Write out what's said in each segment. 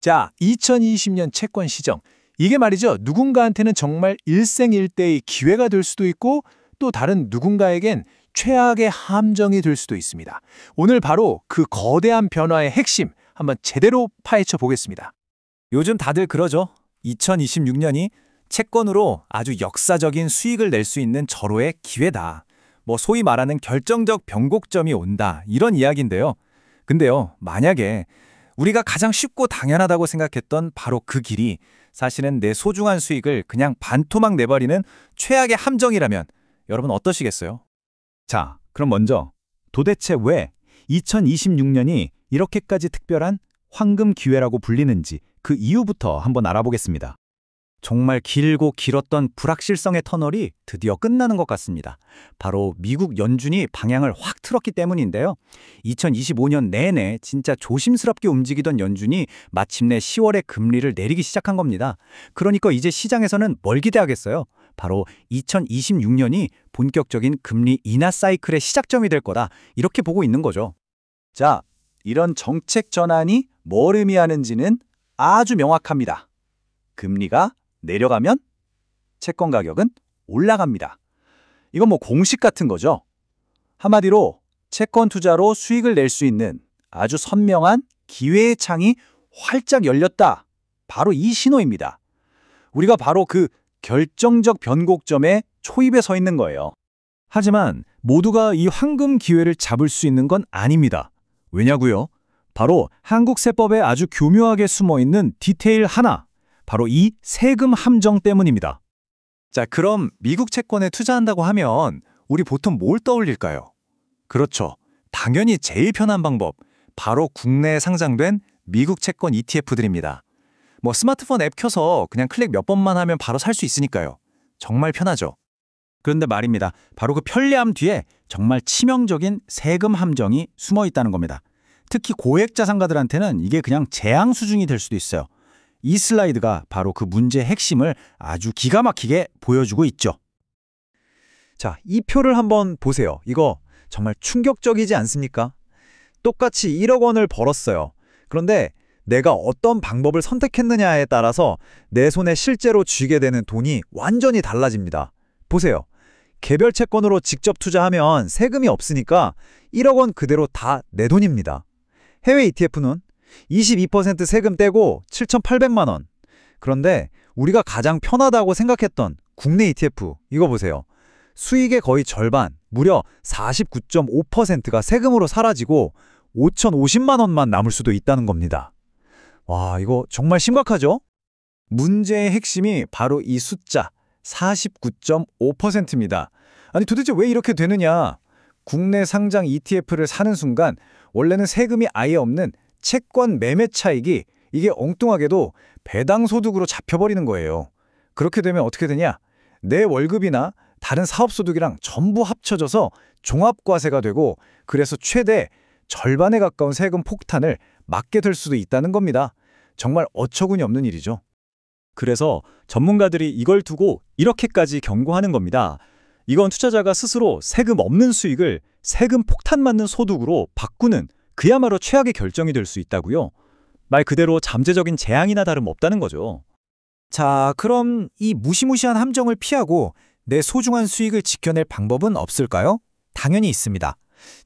자, 2020년 채권 시정. 이게 말이죠. 누군가한테는 정말 일생일대의 기회가 될 수도 있고 또 다른 누군가에겐 최악의 함정이 될 수도 있습니다. 오늘 바로 그 거대한 변화의 핵심 한번 제대로 파헤쳐 보겠습니다. 요즘 다들 그러죠. 2026년이 채권으로 아주 역사적인 수익을 낼 수 있는 절호의 기회다. 소위 말하는 결정적 변곡점이 온다. 이런 이야기인데요. 근데요, 만약에 우리가 가장 쉽고 당연하다고 생각했던 바로 그 길이 사실은 내 소중한 수익을 그냥 반토막 내버리는 최악의 함정이라면 여러분 어떠시겠어요? 자, 그럼 먼저 도대체 왜 2026년이 이렇게까지 특별한 황금 기회라고 불리는지 그 이유부터 한번 알아보겠습니다. 정말 길고 길었던 불확실성의 터널이 드디어 끝나는 것 같습니다. 바로 미국 연준이 방향을 확 틀었기 때문인데요. 2025년 내내 진짜 조심스럽게 움직이던 연준이 마침내 10월에 금리를 내리기 시작한 겁니다. 그러니까 이제 시장에서는 뭘 기대하겠어요? 바로 2026년이 본격적인 금리 인하 사이클의 시작점이 될 거다. 이렇게 보고 있는 거죠. 자, 이런 정책 전환이 뭘 의미하는지는 아주 명확합니다. 금리가 내려가면 채권 가격은 올라갑니다. 이건 공식 같은 거죠. 한마디로 채권 투자로 수익을 낼 수 있는 아주 선명한 기회의 창이 활짝 열렸다. 바로 이 신호입니다. 우리가 바로 그 결정적 변곡점의 초입에 서 있는 거예요. 하지만 모두가 이 황금 기회를 잡을 수 있는 건 아닙니다. 왜냐고요? 바로 한국세법에 아주 교묘하게 숨어있는 디테일 하나. 바로 이 세금 함정 때문입니다. 자, 그럼 미국 채권에 투자한다고 하면 우리 보통 뭘 떠올릴까요? 그렇죠. 당연히 제일 편한 방법. 바로 국내에 상장된 미국 채권 ETF들입니다. 스마트폰 앱 켜서 그냥 클릭 몇 번만 하면 바로 살 수 있으니까요. 정말 편하죠. 그런데 말입니다. 바로 그 편리함 뒤에 정말 치명적인 세금 함정이 숨어 있다는 겁니다. 특히 고액 자산가들한테는 이게 그냥 재앙 수준이 될 수도 있어요. 이 슬라이드가 바로 그 문제의 핵심을 아주 기가 막히게 보여주고 있죠. 자, 이 표를 한번 보세요. 이거 정말 충격적이지 않습니까? 똑같이 1억 원을 벌었어요. 그런데 내가 어떤 방법을 선택했느냐에 따라서 내 손에 실제로 쥐게 되는 돈이 완전히 달라집니다. 보세요. 개별 채권으로 직접 투자하면 세금이 없으니까 1억 원 그대로 다 내 돈입니다. 해외 ETF는 22% 세금 떼고 7,800만 원. 그런데 우리가 가장 편하다고 생각했던 국내 ETF, 이거 보세요. 수익의 거의 절반, 무려 49.5%가 세금으로 사라지고 5,050만 원만 남을 수도 있다는 겁니다. 와, 이거 정말 심각하죠? 문제의 핵심이 바로 이 숫자 49.5%입니다. 아니 도대체 왜 이렇게 되느냐? 국내 상장 ETF를 사는 순간 원래는 세금이 아예 없는 채권 매매 차익이 이게 엉뚱하게도 배당 소득으로 잡혀버리는 거예요. 그렇게 되면 어떻게 되냐? 내 월급이나 다른 사업소득이랑 전부 합쳐져서 종합과세가 되고 그래서 최대 절반에 가까운 세금 폭탄을 맞게 될 수도 있다는 겁니다. 정말 어처구니 없는 일이죠. 그래서 전문가들이 이걸 두고 이렇게까지 경고하는 겁니다. 이건 투자자가 스스로 세금 없는 수익을 세금 폭탄 맞는 소득으로 바꾸는 그야말로 최악의 결정이 될 수 있다고요. 말 그대로 잠재적인 재앙이나 다름없다는 거죠. 자, 그럼 이 무시무시한 함정을 피하고 내 소중한 수익을 지켜낼 방법은 없을까요? 당연히 있습니다.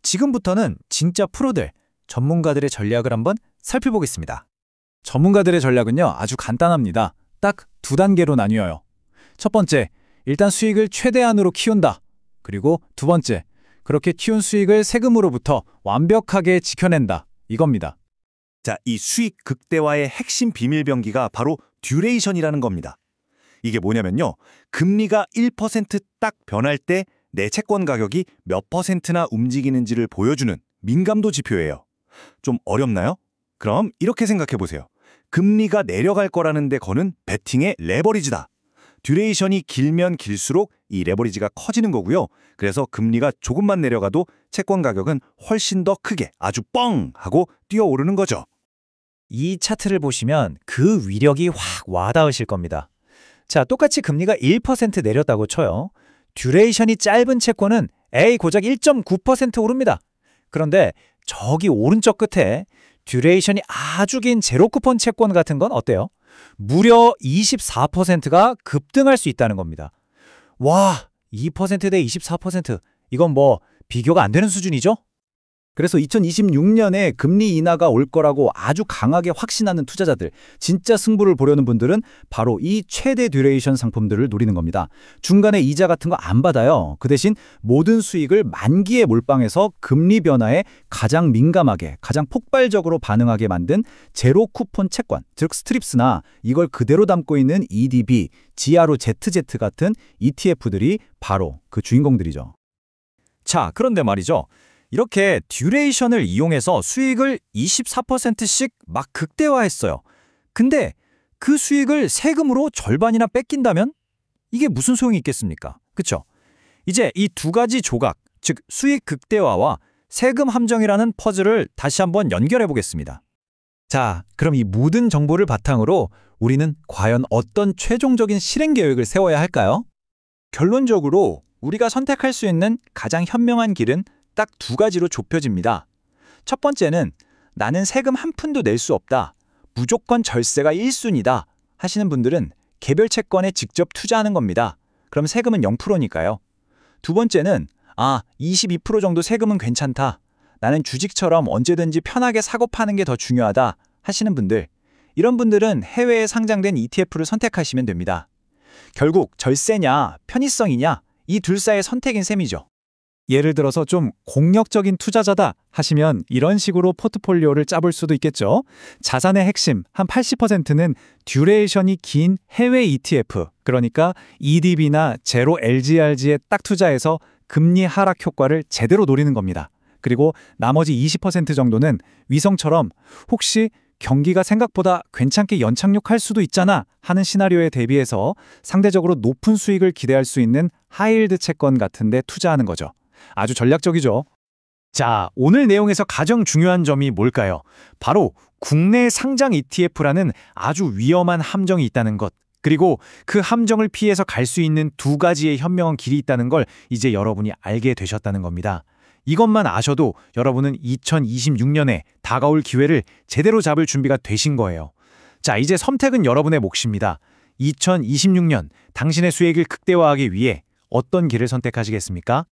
지금부터는 진짜 프로들, 전문가들의 전략을 한번 살펴보겠습니다. 전문가들의 전략은요, 아주 간단합니다. 딱 두 단계로 나뉘어요. 첫 번째, 일단 수익을 최대한으로 키운다. 그리고 두 번째, 그렇게 키운 수익을 세금으로부터 완벽하게 지켜낸다. 이겁니다. 자, 이 수익 극대화의 핵심 비밀병기가 바로 듀레이션이라는 겁니다. 이게 뭐냐면요. 금리가 1% 딱 변할 때 내 채권 가격이 몇 퍼센트나 움직이는지를 보여주는 민감도 지표예요. 좀 어렵나요? 그럼 이렇게 생각해 보세요. 금리가 내려갈 거라는 데 거는 베팅의 레버리지다. 듀레이션이 길면 길수록 이 레버리지가 커지는 거고요. 그래서 금리가 조금만 내려가도 채권 가격은 훨씬 더 크게 아주 뻥 하고 뛰어오르는 거죠. 이 차트를 보시면 그 위력이 확 와닿으실 겁니다. 자, 똑같이 금리가 1% 내렸다고 쳐요. 듀레이션이 짧은 채권은 고작 1.9% 오릅니다. 그런데 저기 오른쪽 끝에 듀레이션이 아주 긴 제로 쿠폰 채권 같은 건 어때요? 무려 24%가 급등할 수 있다는 겁니다. 와, 2%대 24%. 이건 뭐 비교가 안 되는 수준이죠? 그래서 2026년에 금리 인하가 올 거라고 아주 강하게 확신하는 투자자들, 진짜 승부를 보려는 분들은 바로 이 최대 듀레이션 상품들을 노리는 겁니다. 중간에 이자 같은 거 안 받아요. 그 대신 모든 수익을 만기에 몰빵해서 금리 변화에 가장 민감하게, 가장 폭발적으로 반응하게 만든 제로 쿠폰 채권, 즉 스트립스나 이걸 그대로 담고 있는 EDB, GROZZ 같은 ETF들이 바로 그 주인공들이죠. 자, 그런데 말이죠. 이렇게 듀레이션을 이용해서 수익을 24%씩 막 극대화했어요. 근데 그 수익을 세금으로 절반이나 뺏긴다면 이게 무슨 소용이 있겠습니까? 그쵸? 이제 이 두 가지 조각, 즉 수익 극대화와 세금 함정이라는 퍼즐을 다시 한번 연결해 보겠습니다. 자, 그럼 이 모든 정보를 바탕으로 우리는 과연 어떤 최종적인 실행 계획을 세워야 할까요? 결론적으로 우리가 선택할 수 있는 가장 현명한 길은 딱 두 가지로 좁혀집니다. 첫 번째는 나는 세금 한 푼도 낼 수 없다. 무조건 절세가 1순위다. 하시는 분들은 개별 채권에 직접 투자하는 겁니다. 그럼 세금은 0%니까요. 두 번째는 22% 정도 세금은 괜찮다. 나는 주식처럼 언제든지 편하게 사고 파는 게 더 중요하다. 하시는 분들. 이런 분들은 해외에 상장된 ETF를 선택하시면 됩니다. 결국 절세냐 편의성이냐 이 둘 사이의 선택인 셈이죠. 예를 들어서 좀 공격적인 투자자다 하시면 이런 식으로 포트폴리오를 짜볼 수도 있겠죠. 자산의 핵심 한 80%는 듀레이션이 긴 해외 ETF, 그러니까 EDB나 제로 LGRG에 딱 투자해서 금리 하락 효과를 제대로 노리는 겁니다. 그리고 나머지 20% 정도는 위성처럼 혹시 경기가 생각보다 괜찮게 연착륙할 수도 있잖아 하는 시나리오에 대비해서 상대적으로 높은 수익을 기대할 수 있는 하이힐드 채권 같은 데 투자하는 거죠. 아주 전략적이죠. 자, 오늘 내용에서 가장 중요한 점이 뭘까요? 바로 국내 상장 ETF라는 아주 위험한 함정이 있다는 것. 그리고 그 함정을 피해서 갈 수 있는 두 가지의 현명한 길이 있다는 걸 이제 여러분이 알게 되셨다는 겁니다. 이것만 아셔도 여러분은 2026년에 다가올 기회를 제대로 잡을 준비가 되신 거예요. 자, 이제 선택은 여러분의 몫입니다. 2026년 당신의 수익을 극대화하기 위해 어떤 길을 선택하시겠습니까?